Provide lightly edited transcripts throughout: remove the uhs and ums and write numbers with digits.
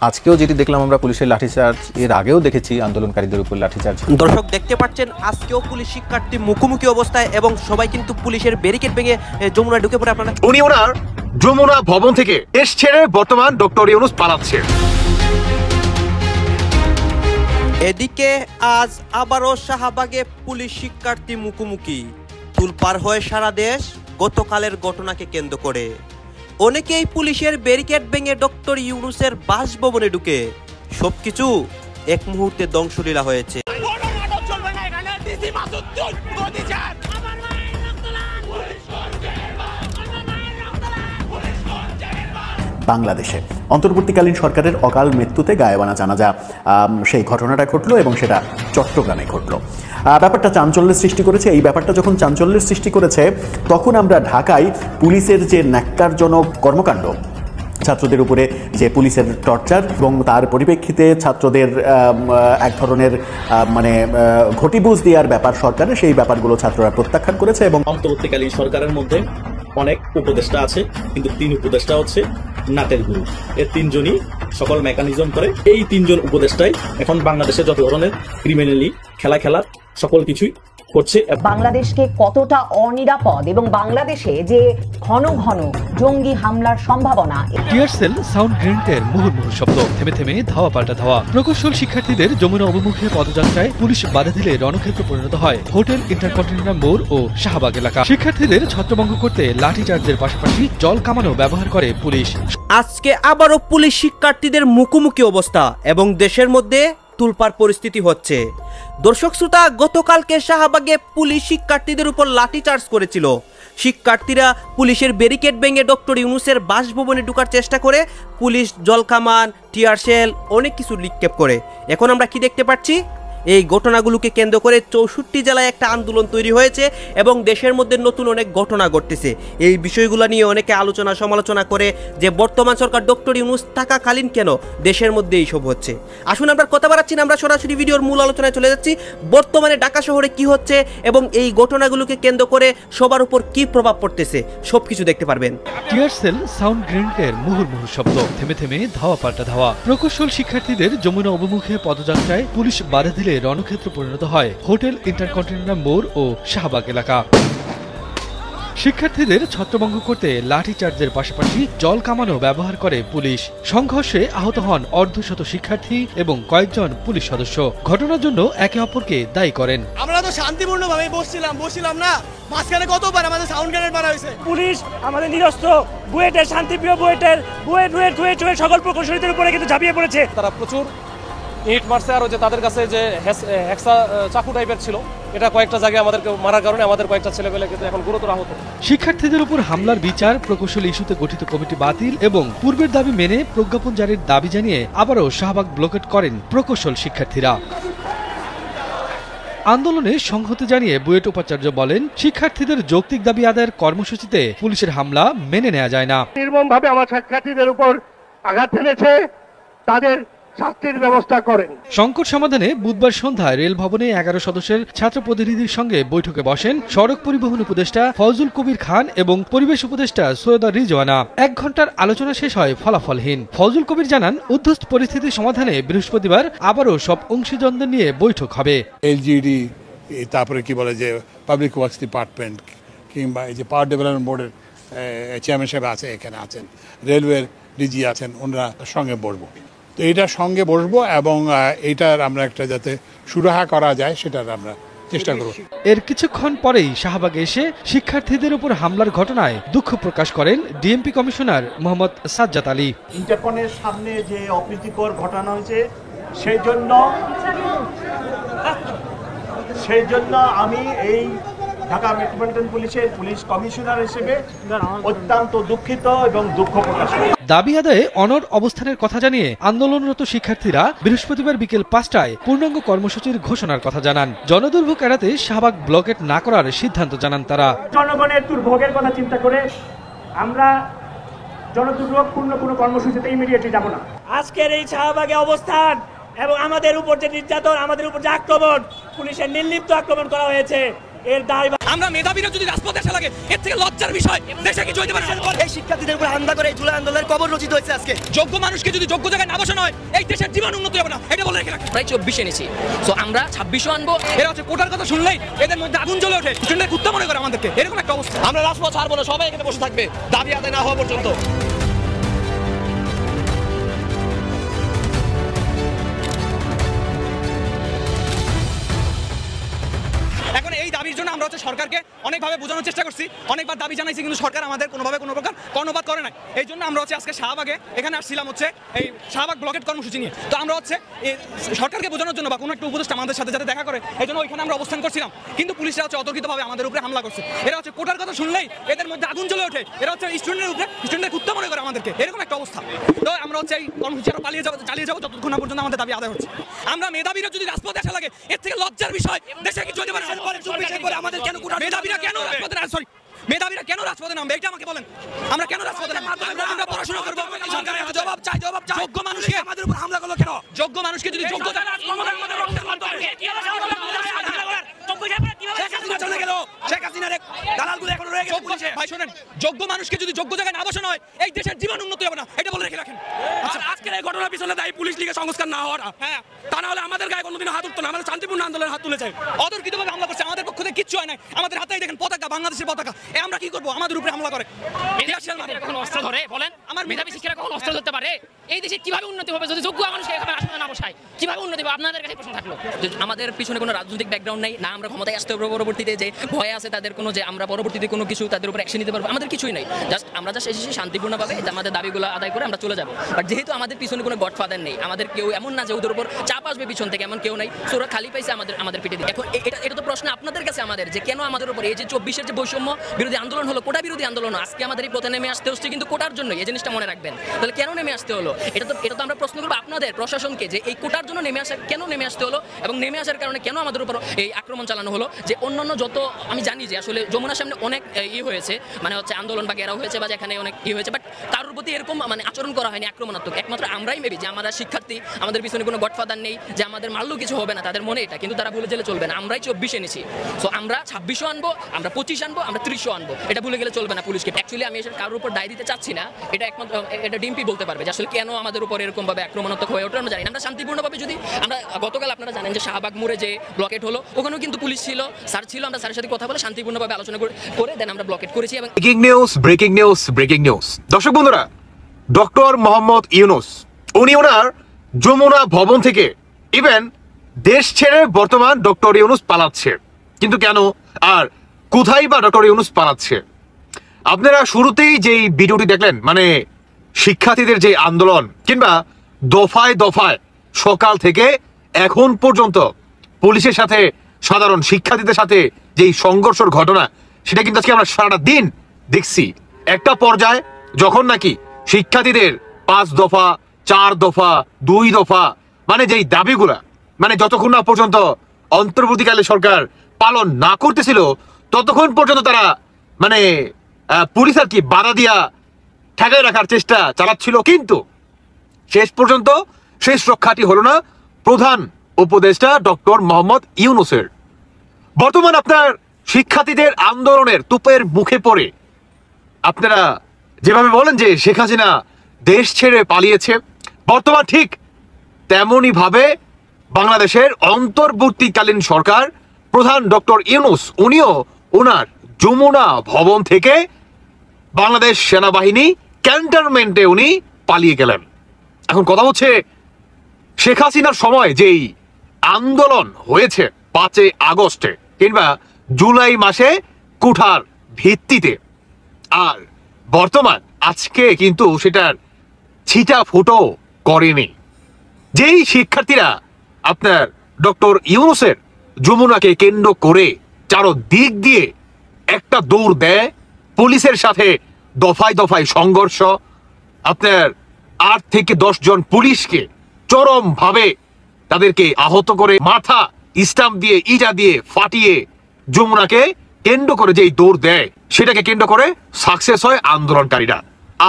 আজকেও যেটি দেখলাম আমরা পুলিশের লাঠিচার্জ, এর আগেও দেখেছি আন্দোলনকারীদের উপর লাঠিচার্জ। দর্শক দেখতে পাচ্ছেন আজকেও পুলিশ শিক্ষার্থী মুখোমুখি অবস্থায় এবং সবাই কিন্তু পুলিশের ব্যারিকেড ভেঙে যমুনায় ঢুকে পড়ে। আপনারা উনি ওনার যমুনা ভবন থেকে দেশ ছেড়ে বর্তমান ডক্টর ইউনূস পালাচ্ছে। এদিকে আজ আবারও শাহবাগে পুলিশ শিক্ষার্থী মুখোমুখি, তুলপার হয়ে সারা দেশ গতকালের ঘটনাকে কেন্দ্র করে। অনেকেই পুলিশের ব্যারিকেড ভেঙে ডক্টর ইউনূসের বাসভবনে ঢুকে সবকিছু এক মুহূর্তে ধ্বংসলীলা হয়েছে। বাংলাদেশে অন্তর্বর্তীকালীন সরকারের অকাল মৃত্যুতে গায়েবানা জানাজা সেই ঘটনাটা ঘটলো এবং সেটা চট্টগ্রামে ঘটলো। ব্যাপারটা চাঞ্চল্যের সৃষ্টি করেছে। এই ব্যাপারটা যখন চাঞ্চল্যের সৃষ্টি করেছে তখন আমরা ঢাকায় পুলিশের যে ন্যাক্কারজনক কর্মকাণ্ড, ছাত্রদের উপরে যে পুলিশের টর্চার এবং তার পরিপ্রেক্ষিতে ছাত্রদের এক ধরনের ঘটিবুঝ দেওয়ার ব্যাপার সরকারের, সেই ব্যাপারগুলো ছাত্ররা প্রত্যাখ্যান করেছে। এবং অন্তর্বর্তীকালীন সরকারের মধ্যে অনেক উপদেষ্টা আছে, কিন্তু 3 উপদেষ্টা হচ্ছে নাটের গুরু। এর 3 জনই সকল মেকানিজম করে। এই 3 জন উপদেষ্টাই এখন বাংলাদেশে যত ধরনের ক্রিমিনালি খেলার সকল কিছুই করছে। বাংলাদেশকে কতটা অনিরাপদ এবং বাংলাদেশে যে ঘন ঘন জঙ্গি হামলার সম্ভাবনা। টিয়ার সেল, সাউন্ড গ্রেনেডের মুহুর্মুহু শব্দ, থেমে থেমে ধাওয়া পাল্টা ধাওয়া। প্রকৌশল শিক্ষার্থীদের যমুনা অভিমুখে পদযাত্রায় পুলিশ বাধা দিলে রণক্ষেত্র পরিণত হয় হোটেল ইন্টারকন্টিনেন্টাল মোড় ও শাহবাগ এলাকা। শিক্ষার্থীদের ছত্রভঙ্গ করতে লাঠিচার্জের পাশাপাশি জল কামানো ব্যবহার করে পুলিশ। আজকে আবারও পুলিশ শিক্ষার্থীদের মুখোমুখি অবস্থা এবং দেশের মধ্যে তুলপার পরিস্থিতি হচ্ছে। দর্শক শ্রোতা, গতকালকে শাহবাগে পুলিশ শিক্ষার্থীদের উপর লাঠিচার্জ করেছিল। শিক্ষার্থীরা পুলিশের ব্যারিকেড ভেঙে ডক্টর ইউনূসের বাসভবনে ঢোকার চেষ্টা করে পুলিশ জলকামান, টিয়ার সেল অনেক কিছু নিক্ষেপ করে। এখন আমরা কি দেখতে পাচ্ছি? এই ঘটনাগুলোকে কেন্দ্র করে 64 জেলায় একটা আন্দোলন তৈরি হয়েছে এবং দেশের মধ্যে নতুন অনেক ঘটনা ঘটতেছে। এই বিষয়গুলো নিয়ে অনেকে আলোচনা সমালোচনা করে যে বর্তমান সরকার ডক্টর ইউনূস থাকাকালীন কেন দেশের মধ্যে এইসব হচ্ছে। আসুন আমরা কথা বাড়াচ্ছি না, আমরা সরাসরি ভিডিওর মূল আলোচনায় চলে যাচ্ছি। বর্তমানে ঢাকা শহরে কি হচ্ছে এবং এই ঘটনাগুলোকে কেন্দ্র করে সবার উপর কি প্রভাব পড়তেছে সবকিছু দেখতে পারবেন। টিয়ার সেল, সাউন্ড গ্রেনেডের মুহুর্মুহু শব্দ, থেমে থেমে ধাওয়া পাল্টা ধাওয়া। প্রকৌশল শিক্ষার্থীদের যমুনা অভিমুখে পদযাত্রায় পুলিশ বাধা দিলে রণক্ষেত্র পরিণত হয় হোটেল ইন্টারকন্টিনেন্টাল মোড় ও শাহবাগ এলাকা। শিক্ষার্থীদের ছত্রভঙ্গ করতে লাঠিচার্জের পাশাপাশি জল কামানো ব্যবহার করে পুলিশ। সংঘর্ষে আহত হন অর্ধশত শিক্ষার্থী এবং কয়েকজন পুলিশ সদস্য। ঘটনার জন্য একে অপরকে দায়ী করেন। আমরা তো শান্তিপূর্ণভাবে বসছিলাম না, মাঝখানে কতবার আমাদের সাউন্ড গ্রেনেড মারা হয়েছে। পুলিশ আমাদের নিরস্ত্র বুয়েটের শান্তিপ্রিয় বুয়েট সকল প্রকৌশলীদের উপরে কিন্তু ঝাঁপিয়ে পড়েছে। তারা প্রচুর ইট মারছে, আর যে তাদের কাছে যে হেক্সা চাকু টাইপের ছিল, এটা কয়েকটা জায়গায় আমাদেরকে মারার কারণে আমাদের কয়েকটা ছেলেপেলে কিন্তু এখন গুরুতর আহত। শিক্ষার্থীদের উপর হামলার বিচার, প্রকৌশল ইস্যুতে গঠিত কমিটি বাতিল এবং পূর্বের দাবি মেনে প্রজ্ঞাপন জারির দাবি জানিয়ে আবারও শাহবাগ ব্লকেট করেন প্রকৌশল শিক্ষার্থীরা। আন্দোলনে সংহতি জানিয়ে বুয়েট উপাচার্য বলেন, শিক্ষার্থীদের যৌক্তিক দাবি আদায়ের কর্মসূচিতে পুলিশের হামলা মেনে নেওয়া যায় না। নির্মমভাবে আমার শিক্ষার্থীদের উপর আঘাত এনেছে, তাদের শাস্তির ব্যবস্থা করেন। সংকট সমাধানে বুধবার সন্ধ্যায় রেল ভবনে 11 সদস্যের ছাত্র প্রতিনিধির সঙ্গে বৈঠকে বসেন সড়ক পরিবহন উপদেষ্টা ফজলুল কবির খান এবং পরিবেশ উপদেষ্টা সৈয়দা রিজওয়ানা। 1 ঘন্টার আলোচনা শেষ হয় ফলাফলহীন। ফজলুল কবির জানান, উদ্ধস্ত পরিস্থিতি সমাধানে বৃহস্পতিবার আবারও সব অংশীদারদের নিয়ে বৈঠক হবে। এলজিডি, তারপরে কি বলে যে পাবলিক ওয়ার্কস ডিপার্টমেন্ট কিংবা এই যে পাওয়ার ডেভেলপমেন্ট বোর্ডের চেয়ারম্যান সাহেব আছে, এখানে আছেন, রেলওয়ের ডিজি আছেন, ওনারা সঙ্গে বসবো। তো এইটার সঙ্গে বসবো এবং এইটার আমরা একটা যাতে সুরাহা করা যায় সেটার আমরা চেষ্টা করব। এর কিছুক্ষণ পরেই শাহবাগে এসে শিক্ষার্থীদের উপর হামলার ঘটনায় দুঃখ প্রকাশ করেন ডিএমপি কমিশনার মোহাম্মদ সাজ্জাদ আলী। ইন্টারকনের সামনে যে অপ্রীতিকর ঘটনা হয়েছে সেই জন্য আমি এই ঢাকা মেট্রোপলিটন পুলিশের পুলিশ কমিশনার হিসেবে অত্যন্ত দুঃখিত এবং দুঃখ প্রকাশ করি। দাবি আদায়ে অনড় অবস্থানের কথা জানিয়ে আন্দোলনরত শিক্ষার্থীরা বৃহস্পতিবার বিকেল 5টায় পূর্ণাঙ্গ কর্মসূচির ঘোষণার কথা জানান। জনদুর্ভোগ এড়াতে শাহবাগ ব্লকেট না করার সিদ্ধান্ত জানান তারা। জনগণের দুর্ভোগের কথা চিন্তা করে আমরা জনদুর্ভোগপূর্ণ কোনো কর্মসূচিতে ইমিডিয়েটলি যাব না। আজকের এই শাহবাগে অবস্থান এবং আমাদের উপর যে নির্যাতন, আমাদের উপর যে আক্রমণ, পুলিশের নির্লিপ্ত আক্রমণ করা হয়েছে, এর দায় আমরা মেধাবীরা যদি রাজপথে আসা লাগে এর থেকে লজ্জার বিষয় দেশে কি হইতে পারে? এই শিক্ষার্থীদের উপর হামলা করে জুলাই আন্দোলনের কবর রচিত হয়েছে আজকে। যোগ্য মানুষকে যদি যোগ্য জায়গায় না বসানো হয় এই দেশের জীবন উন্নতি হবে না, এটা বলে রেখে রাখি। প্রায় 24 এনেছি, সো আমরা 26ও আনবো। এরা হচ্ছে কোটার কথা শুনলেই এদের মধ্যে আগুন জ্বলে ওঠে, স্টুডেন্টরা কুত্তা মনে করে আমাদেরকে, এরকম একটা অবস্থা। আমরা রাজপথ ছাড়বো না, সবাই এখানে বসে থাকবে দাবি আদায় না হওয়া পর্যন্ত। এখন এই দাবির জন্য আমরা হচ্ছে সরকারকে অনেকভাবে বোঝানোর চেষ্টা করছি, অনেকবার দাবি জানাইছি, কিন্তু সরকার আমাদের কোনোভাবে কোনো প্রকার কর্ণপাত করে নাই। এই জন্য আমরা হচ্ছে আজকে শাহবাগে এখানে আসছিলাম হচ্ছে এই শাহবাগ ব্লকেট কর্মসূচি নিয়ে। তো আমরা হচ্ছে সরকারকে বোঝানোর জন্য বা কোনো একটা উপদেষ্টা আমাদের সাথে যাতে দেখা করে এই জন্য ওইখানে আমরা অবস্থান করছিলাম, কিন্তু পুলিশরা হচ্ছে অতর্কিতভাবে আমাদের উপরে হামলা করছে। এরা হচ্ছে কোটার কথা শুনলেই এদের মধ্যে আগুন জ্বলে ওঠে, এরা হচ্ছে স্টুডেন্টের উপরে স্টুডেন্টের কুত্তা মনে করে আমাদেরকে, এরকম একটা অবস্থা। তো আমরা হচ্ছে এই কর্মসূচি আরো চালিয়ে যাবো যতক্ষণ না পর্যন্ত আমাদের দাবি আদায় হচ্ছে। আমরা মেধাবীরা যদি রাজপথে আসা লাগে এর থেকে লজ্জার বিষয় দেশে কি হতে পারে? আমাদের কেন মেধাবীরা কেন রাজপথে না, সরি মেধাবীরা কেন রাজপথে নামবে এটা আমাকে বলেন। আমরা কেন রাজপথে নামবো? আমরা পড়াশোনা করবো, সরকারের জবাব চাই। যোগ্য মানুষকে আমাদের উপর হামলা করলো কেন? যোগ্য মানুষকে যদি যোগ্য যোগ্য মানুষকে যদি যোগ্য জায়গায় না বসানো হয় এই দেশের জীবন উন্নতি হবে না, এটা বলে রেখে রাখেন। আজকের এই ঘটনার পিছনে দায়ী পুলিশ লীগের সংস্কার না হওয়াটা। হ্যাঁ, তা না হলে আমাদের গায়ে কোনোদিন হাত উঠতো না, আমাদের শান্তিপূর্ণ আন্দোলনের হাত তুলেছে। অতর্কিতভাবে হামলা করছে, আমাদের পক্ষ থেকে কিচ্ছু হয় নাই। আমাদের হাতেই দেখেন পতাকা, বাংলাদেশের পতাকা। আমরা কি করবো? আমাদের উপরে হামলা করে। কখন অস্ত্র ধরে বলেন? আমার মেধাবী শিক্ষারা কখন অস্ত্র ধরতে পারে? এই দেশে কিভাবে উন্নতি হবে যদি যোগ্য মানুষকে এখানে আসতে না বসায়? কিভাবে উন্নতি হবে? আপনাদের কাছে প্রশ্ন থাকলো। আমাদের পিছনে কোনো রাজনৈতিক ব্যাকগ্রাউন্ড নেই, না আমরা ক্ষমতায় আসতে হবে পরবর্তীতে যে ভয় আছে তাদের কোনো, যে আমরা পরবর্তীতে কোনো কিছু তাদের উপর অ্যাকশন নিতে পারবো, আমাদের কিছুই নাই। জাস্ট আমরা এসেছি শান্তিপূর্ণভাবে আমাদের দাবিগুলো আদায় করে আমরা চলে যাবো। বাট যেহেতু আমাদের পিছনে কোনো গডফাদার নেই, আমাদের কেউ এমন না যে ওদের উপর চাপ আসবে পিছন থেকে, এমন কেউ নাই। ওরা খালি পাইছে আমাদের পিঠে দিয়ে। এখন এটা তো প্রশ্ন আপনাদের কাছে আমাদের, যে কেন আমাদের উপর এই যে 24-এর যে বৈষম্য বিরোধী আন্দোলন হলো, কোটা বিরোধী আন্দোলন, আজকে আমাদের এই পথে নেমে আসতে হচ্ছে কিন্তু কোটার জন্য। এই জিনিসটা মনে রাখবেন। তাহলে কেন নেমে আসতে হলো? এটা তো আমরা প্রশ্ন করবো আপনাদের প্রশাসনকে, যে এই কোটার জন্য কেন নেমে আসতে হলো, এবং নেমে আসার কারণে কেন আমাদের উপর এই আক্রমণ চালানো হলো। যে অন্যান্য যত আমি জানি যে আসলে যমুনার সামনে অনেক হয়েছে, মানে হচ্ছে আন্দোলন বা ঘেরাও হয়েছে, বা যেখানে অনেক হয়েছে, বাট কারোর প্রতি এরকম মানে আচরণ করা হয়নি আক্রমণাত্মক। একমাত্র আমরাই মেবি, যে আমরা শিক্ষার্থী, আমাদের পিছনে কোনো গডফাদার নেই, যে আমাদের মারলেও কিছু হবে না, তাদের মনে এটা, কিন্তু তারা ভুলে গেলে চলবে না। আমরাই 24 এনেছি, সো আমরা 26ও আনবো, আমরা 25 আনবো, আমরা 30ও আনবো, এটা ভুলে গেলে চলবে না পুলিশকে। অ্যাকচুয়ালি আমি এসে কারোর উপর দায় দিতে চাচ্ছি না, এটা একমাত্র এটা ডিএমপি বলতে পারবে যে আসলে কেন আমাদের উপর এরকম ভাবে আক্রমণাত্মক হয়ে ওঠে। আমরা জানি আমরা শান্তিপূর্ণভাবে, যদি আমরা গতকাল আপনারা জানেন যে শাহবাগ মোড়ে যে ব্লকেট হলো, ওখানেও কিন্তু পুলিশ ছিল, স্যার ছিল, আমরা স্যারের সাথে কথা বলে শান্তিপূর্ণভাবে আলোচনা করে দেন আমরা ব্লকেট করেছি। এবং ব্রেকিং নিউজ দর্শক বন্ধুরা, ডক্টর মোহাম্মদ ইউনূস উনি ওনার যমুনা ভবন থেকে ইভেন দেশ ছেড়ে বর্তমান ডক্টর ইউনূস পালাচ্ছে। কিন্তু কেন আর কোথায় বা ডক্টর ইউনূস পালাচ্ছে? আপনারা শুরুতেই যেই ভিডিওটি দেখলেন, মানে শিক্ষার্থীদের যে আন্দোলন কিংবা দফায় দফায় সকাল থেকে এখন পর্যন্ত পুলিশের সাথে সাধারণ শিক্ষার্থীদের সাথে যেই সংঘর্ষের ঘটনা, সেটা কিন্তু আজকে আমরা সারাটা দিন দেখছি। একটা পর্যায়ে যখন নাকি শিক্ষার্থীদের 5 দফা 4 দফা 2 দফা মানে যেই দাবিগুলা, মানে যতক্ষণ না পর্যন্ত অন্তর্বর্তীকালীন সরকার পালন না করতেছিল ততক্ষণ পর্যন্ত তারা মানে পুলিশ আর কি বাধা দিয়া ঠেকায় রাখার চেষ্টা চালাচ্ছিল। কিন্তু শেষ পর্যন্ত শেষ রক্ষাটি হলো না প্রধান উপদেষ্টা ডক্টর মোহাম্মদ ইউনূসের। বর্তমান আপনার শিক্ষার্থীদের আন্দোলনের তুপের মুখে পড়ে আপনারা যেভাবে বলেন যে শেখ হাসিনা দেশ ছেড়ে পালিয়েছে, বর্তমান ঠিক তেমনই ভাবে বাংলাদেশের অন্তর্বর্তীকালীন সরকার প্রধান ডক্টর ইউনূস উনিও ওনার যমুনা ভবন থেকে বাংলাদেশ সেনাবাহিনী ক্যান্টনমেন্টে উনি পালিয়ে গেলেন। এখন কথা হচ্ছে, শেখ হাসিনার সময় যেই আন্দোলন হয়েছে 5 আগস্টে কিংবা জুলাই মাসে কুঠার ভিত্তিতে, আর বর্তমান আজকে কিন্তু সেটার ছিটা ফুটো করেনি। যেই শিক্ষার্থীরা আপনার ডক্টর ইউনূসের যমুনাকে কেন্দ্র করে চারদিক দিয়ে একটা দৌড় দেয়, পুলিশের সাথে দফায় দফায় সংঘর্ষ, আপনার 8 থেকে 10 জন পুলিশকে চরম ভাবে তাদেরকে আহত করে মাথা স্টাম্প দিয়ে ইটা দিয়ে ফাটিয়ে যমুনাকে কেন্দ্র করে যেই দৌড় দেয়, সেটাকে কেন্দ্র করে সাকসেস হয় আন্দোলনকারীরা।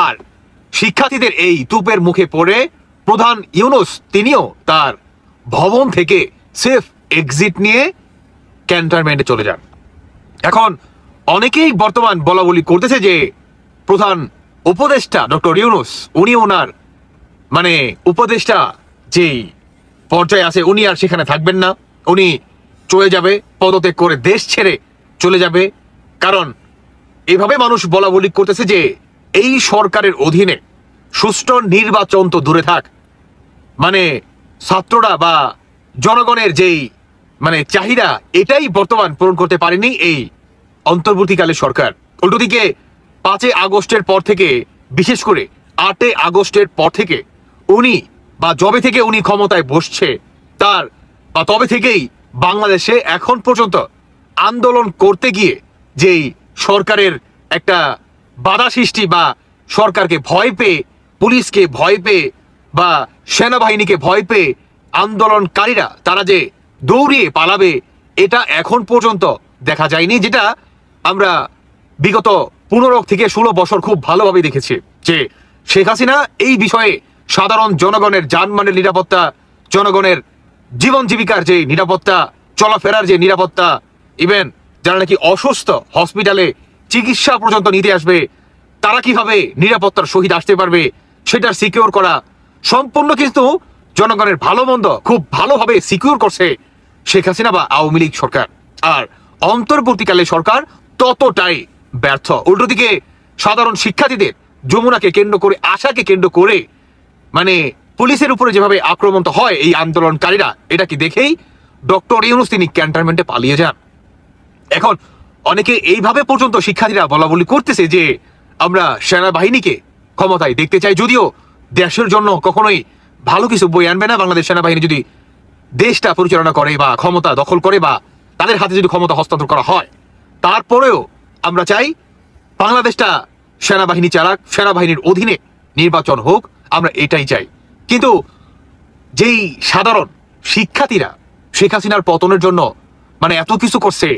আর শিক্ষার্থীদের এই তুপের মুখে পড়ে প্রধান ইউনূস তিনিও তার ভবন থেকে সেফ এক্সিট নিয়ে ক্যান্টনমেন্টে চলে যান। এখন অনেকেই বর্তমান বলা বলি করতেছে যে প্রধান উপদেষ্টা ডক্টর ইউনূস উনি ওনার মানে উপদেষ্টা যেই পর্যায়ে আছে উনি আর সেখানে থাকবেন না, উনি চলে যাবে, পদত্যাগ করে দেশ ছেড়ে চলে যাবে। কারণ এভাবে মানুষ বলা বলি করতেছে যে এই সরকারের অধীনে সুষ্ঠু নির্বাচন তো দূরে থাক, মানে ছাত্ররা বা জনগণের যেই মানে চাহিদা এটাই বর্তমান পূরণ করতে পারেনি এই অন্তর্বর্তীকালীন সরকার। উল্টো দিকে 5 আগস্টের পর থেকে, বিশেষ করে 8 আগস্টের পর থেকে উনি বা যবে থেকে উনি ক্ষমতায় বসছে তার বা তবে থেকেই বাংলাদেশে এখন পর্যন্ত আন্দোলন করতে গিয়ে যেই সরকারের একটা বাধা সৃষ্টি বা সরকারকে ভয় পেয়ে, পুলিশকে ভয় পেয়ে বা সেনাবাহিনীকে ভয় পেয়ে আন্দোলনকারীরা তারা যে দৌড়িয়ে পালাবে এটা এখন পর্যন্ত দেখা যায়নি, যেটা আমরা বিগত 15 থেকে 16 বছর খুব ভালোভাবে দেখেছি যে শেখ হাসিনা এই বিষয়ে সাধারণ জনগণের জানমালের নিরাপত্তা, জনগণের জীবন জীবিকার যে নিরাপত্তা, চলাফেরার যে নিরাপত্তা, ইভেন যারা নাকি অসুস্থ হসপিটালে চিকিৎসা পর্যন্ত নিতে আসবে তারা কিভাবে নিরাপত্তার সহিত আসতে পারবে সেটার সিকিউর করা সম্পূর্ণ কিন্তু জনগণের ভালো মন্দ খুব ভালোভাবে সিকিউর করছে শেখ হাসিনা বা আওয়ামী লীগ সরকার। আর অন্তর্বর্তীকালে সরকার ততটাই ব্যর্থ। উল্টো দিকে সাধারণ শিক্ষার্থীদের যমুনাকে কেন্দ্র করে, আশাকে কেন্দ্র করে মানে পুলিশের উপরে যেভাবে আক্রমণ হয় এই আন্দোলনকারীরা, এটা কি দেখেই ডক্টর ইউনূস তিনি ক্যান্টনমেন্টে পালিয়ে যান। এখন অনেকে এইভাবে পর্যন্ত শিক্ষার্থীরা বলা বলি করতেছে যে আমরা সেনাবাহিনীকে ক্ষমতায় দেখতে চাই, যদিও দেশের জন্য কখনোই ভালো কিছু বই আনবে না বাংলাদেশ সেনাবাহিনী যদি দেশটা পরিচালনা করে বা ক্ষমতা দখল করে বা তাদের হাতে যদি ক্ষমতা হস্তান্তর করা হয়। তারপরেও আমরা চাই বাংলাদেশটা সেনাবাহিনী চালাক, সেনাবাহিনীর অধীনে নির্বাচন হোক, আমরা এটাই চাই। কিন্তু যেই সাধারণ শিক্ষার্থীরা শেখ হাসিনার পতনের জন্য মানে এত কিছু করছে,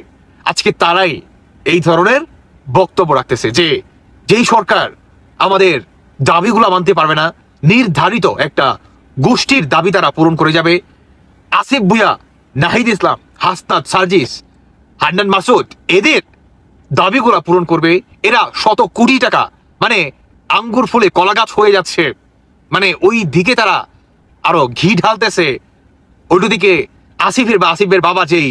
আজকে তারাই এই ধরনের বক্তব্য রাখতেছে যে যেই সরকার আমাদের দাবিগুলো মানতে পারবে না, নির্ধারিত একটা গোষ্ঠীর দাবি তারা পূরণ করে যাবে। আসিফ ভুঁইয়া, নাহিদ ইসলাম, হাসনাত, সার্জিস, হান্নান মাসুদ এদের দাবিগুলা পূরণ করবে। এরা শত কোটি টাকা মানে আঙ্গুর ফুলে কলা গাছ হয়ে যাচ্ছে, মানে ওই দিকে তারা আরো ঘি ঢালতেছে। উল্টো দিকে আসিফের বাবা যেই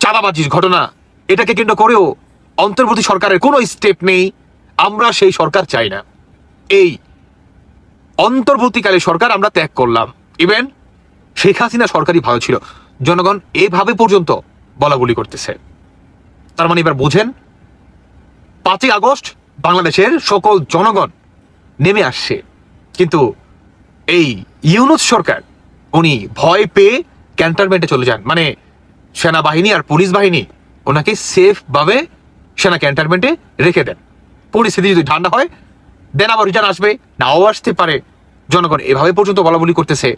চাঁদাবাজির ঘটনা, এটাকে কেন্দ্র করেও অন্তর্বর্তী সরকারের কোনো স্টেপ নেই। আমরা সেই সরকার চাই না। এই অন্তর্বর্তীকালে সরকার আমরা ত্যাগ করলাম। ইভেন শেখ হাসিনা সরকারই ভালো ছিল, জনগণ এভাবে পর্যন্ত বলা বলি করতেছে। তার মানে এবার বুঝেন 5 আগস্ট বাংলাদেশের সকল জনগণ নেমে আসছে, কিন্তু এই ইউনূস সরকার উনি ভয় পেয়ে ক্যান্টনমেন্টে চলে যান। মানে সেনাবাহিনী আর পুলিশ বাহিনী ওনাকে সেফ ভাবে সেনা ক্যান্টনমেন্টে রেখে দেন। পরিস্থিতি যদি ঠান্ডা হয় দেন আবার রিটার্ন আসবে, নাও আসতে পারে। জনগণ এভাবে পর্যন্ত বলা বলি করতেছে।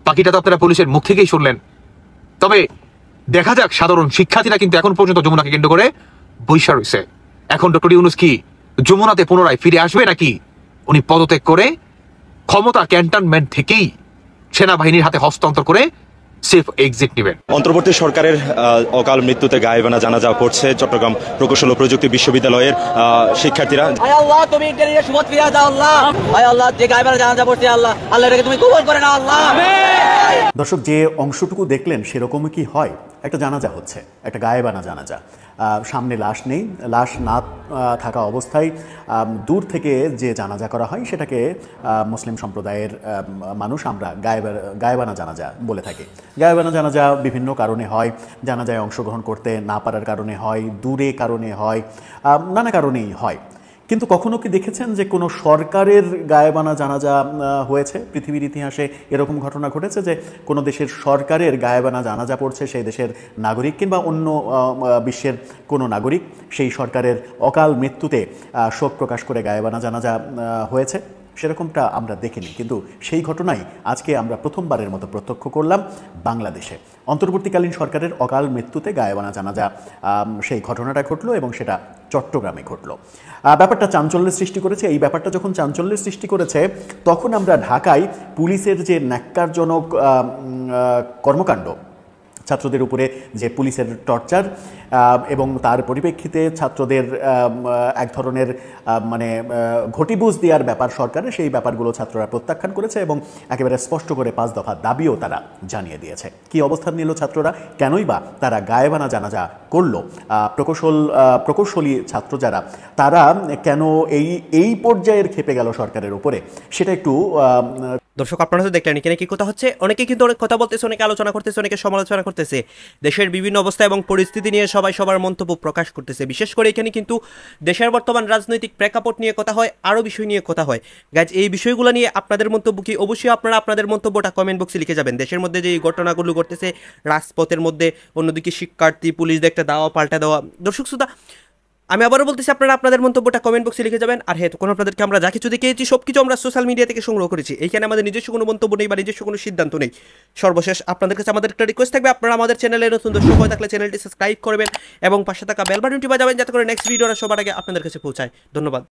বাকিটা তো আপনারা পুলিশের মুখ থেকেই শুনলেন। তবে দেখা যাক, সাধারণ শিক্ষার্থীরা কিন্তু এখন পর্যন্ত যমুনাকে কেন্দ্র করে বৈশা রয়েছে। এখন ডক্টর ইউনূস কি যমুনাতে পুনরায় ফিরে আসবে নাকি উনি পদত্যাগ করে ক্ষমতা ক্যান্টনমেন্ট থেকেই সেনাবাহিনীর হাতে হস্তান্তর করে সেফ এক্সিট নেবেন? অন্তর্বর্তী সরকারের অকাল মৃত্যুতে গায়েবানা জানাজা পড়ছে চট্টগ্রাম প্রকৌশল ও প্রযুক্তি বিশ্ববিদ্যালয়ের শিক্ষার্থীরা। আল্লাহ তুমি সুবত ফিরিয়ে দাও আল্লাহ, আল্লাহ যে গায়েবানা জানাজা পড়ছে আল্লাহ, আল্লাহ এটাকে তুমি কবুল করে নাও আল্লাহ। দর্শক, যে অংশটুকু দেখলেন সেরকমই কি হয়? একটা জানাজা হচ্ছে, একটা গায়েবানা জানাজা। সামনে লাশ নেই, লাশ না থাকা অবস্থায় দূর থেকে যে জানাজা করা হয় সেটাকে মুসলিম সম্প্রদায়ের মানুষ আমরা গায়েবানা জানাজা বলে থাকি। গায়েবানা জানাজা বিভিন্ন কারণে হয়, জানাজায় অংশগ্রহণ করতে না পারার কারণে হয়, দূরে কারণে হয়, নানা কারণেই হয়। কিন্তু কখনো কি দেখেছেন যে কোনো সরকারের গায়েবানা জানাজা হয়েছে? পৃথিবীর ইতিহাসে এরকম ঘটনা ঘটেছে যে কোনো দেশের সরকারের গায়েবানা জানাজা পড়ছে, সেই দেশের নাগরিক কিংবা অন্য বিশ্বের কোনো নাগরিক সেই সরকারের অকাল মৃত্যুতে শোক প্রকাশ করে গায়েবানা জানাজা হয়েছে? সেরকমটা আমরা দেখিনি, কিন্তু সেই ঘটনাই আজকে আমরা প্রথমবারের মতো প্রত্যক্ষ করলাম বাংলাদেশে। অন্তর্বর্তীকালীন সরকারের অকাল মৃত্যুতে গায়েবানা জানাজা সেই ঘটনাটা ঘটলো এবং সেটা চট্টগ্রামে ঘটলো। ব্যাপারটা চাঞ্চল্যের সৃষ্টি করেছে। এই ব্যাপারটা যখন চাঞ্চল্যের সৃষ্টি করেছে তখন আমরা ঢাকায় পুলিশের যে ন্যাক্কারজনক কর্মকাণ্ড ছাত্রদের উপরে যে পুলিশের টর্চার এবং তার পরিপ্রেক্ষিতে ছাত্রদের এক ধরনের মানে ঘটিবুঝ দেওয়ার ব্যাপার সরকারের, সেই ব্যাপারগুলো ছাত্ররা প্রত্যাখ্যান করেছে এবং একেবারে স্পষ্ট করে 5 দফা দাবিও তারা জানিয়ে দিয়েছে। কি অবস্থান নিল ছাত্ররা, কেনই বা তারা গায়েবানা জানাজা করলো, প্রকৌশলী ছাত্র যারা তারা কেন এই পর্যায়ের খেপে গেল সরকারের উপরে, সেটা একটু দর্শক আপনারা তো দেখলেন এখানে কি কথা হচ্ছে। অনেকে কিন্তু অনেক কথা বলতেছে, অনেকে আলোচনা করতেছে, অনেকে সমালোচনা করতেছে, দেশের বিভিন্ন অবস্থা এবং পরিস্থিতি নিয়ে সবাই সবার মন্তব্য প্রকাশ করতেছে। বিশেষ করে এখানে কিন্তু দেশের বর্তমান রাজনৈতিক প্রেক্ষাপট নিয়ে কথা হয়, আরও বিষয় নিয়ে কথা হয়। গাইজ এই বিষয়গুলো নিয়ে আপনাদের মন্তব্য কি? অবশ্যই আপনারা আপনাদের মন্তব্যটা কমেন্ট বক্সে লিখে যাবেন। দেশের মধ্যে যে এই ঘটনাগুলো ঘটতেছে রাজপথের মধ্যে, অন্যদিকে শিক্ষার্থী পুলিশদের একটা দাওয়া পাল্টা দেওয়া, দর্শক শ্রোতা আমি আবারও বলতেছি আপনারা আপনাদের মন্তব্যটা কমেন্ট বক্সে লিখে যাবেন। আর হ্যাঁ, তখন আপনাদেরকে আমরা যা কিছু দেখিয়েছি সব কিছু আমরা সোশ্যাল মিডিয়া থেকে সংগ্রহ করেছি, এইখানে আমাদের নিজস্ব কোনো মন্তব্য নেই বা নিজস্ব কোনো সিদ্ধান্ত নেই। সর্বশেষ আপনাদের কাছে আমাদের একটা রিকোয়েস্ট থাকবে, আপনারা আমাদের চ্যানেলে নতুন দর্শক হয়ে থাকলে চ্যানেলটি সাবস্ক্রাইব করবেন এবং পাশে থাকা বেল বাটনটি বাজাবেন যাতে করে নেক্সট ভিডিওটা সবার আগে আপনাদের কাছে পৌঁছায়। ধন্যবাদ।